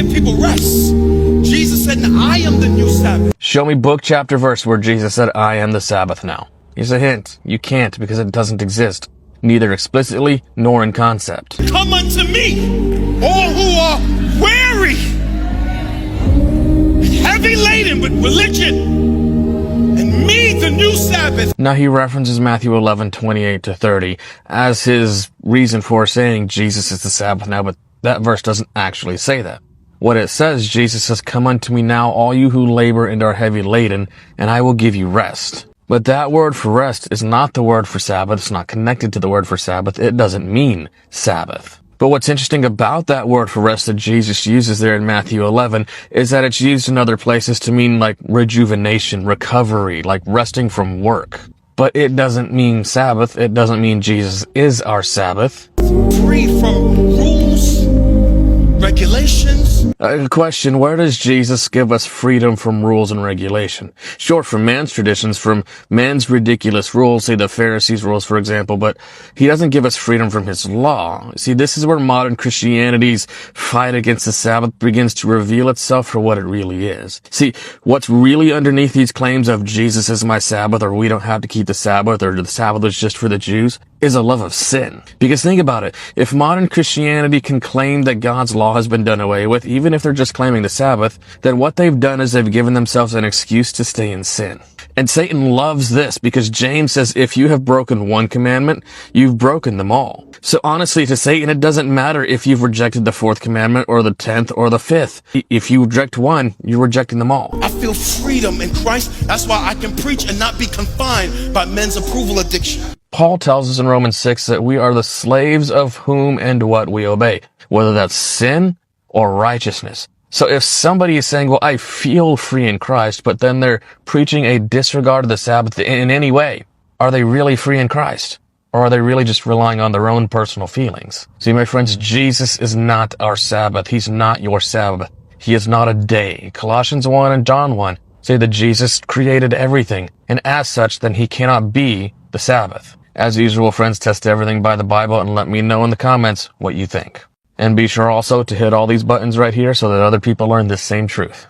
give people rest. Jesus said, I am the new Sabbath. Show me book, chapter, verse where Jesus said, I am the Sabbath now. Here's a hint. You can't, because it doesn't exist. Neither explicitly nor in concept. Come unto me, all who are weary, heavy laden with religion, and me, the new Sabbath. Now he references Matthew 11:28-30 as his reason for saying Jesus is the Sabbath now, but that verse doesn't actually say that. What it says, Jesus says, come unto me now, all you who labor and are heavy laden, and I will give you rest. But that word for rest is not the word for Sabbath. It's not connected to the word for Sabbath. It doesn't mean Sabbath. But what's interesting about that word for rest that Jesus uses there in Matthew 11 is that it's used in other places to mean like rejuvenation, recovery, like resting from work. But it doesn't mean Sabbath. It doesn't mean Jesus is our Sabbath. Free from rules, regulations. Question, where does Jesus give us freedom from rules and regulation? Sure, from man's traditions, from man's ridiculous rules, say the Pharisees' rules, for example, but he doesn't give us freedom from his law. See, this is where modern Christianity's fight against the Sabbath begins to reveal itself for what it really is. See, what's really underneath these claims of Jesus is my Sabbath, or we don't have to keep the Sabbath, or the Sabbath is just for the Jews, is a love of sin. Because think about it, if modern Christianity can claim that God's law has been done away with, even if they're just claiming the Sabbath, then what they've done is they've given themselves an excuse to stay in sin. And Satan loves this because James says if you have broken one commandment, you've broken them all. So honestly, to Satan, it doesn't matter if you've rejected the fourth commandment or the 10th or the 5th. If you reject one, you're rejecting them all. I feel freedom in Christ. That's why I can preach and not be confined by men's approval addiction. Paul tells us in Romans 6 that we are the slaves of whom and what we obey, whether that's sin or righteousness. So if somebody is saying, well, I feel free in Christ, but then they're preaching a disregard of the Sabbath in any way, are they really free in Christ? Or are they really just relying on their own personal feelings? See, my friends, Jesus is not our Sabbath. He's not your Sabbath. He is not a day. Colossians 1 and John 1 say that Jesus created everything, and as such, then he cannot be the Sabbath. As usual, friends, test everything by the Bible and let me know in the comments what you think. And be sure also to hit all these buttons right here so that other people learn this same truth.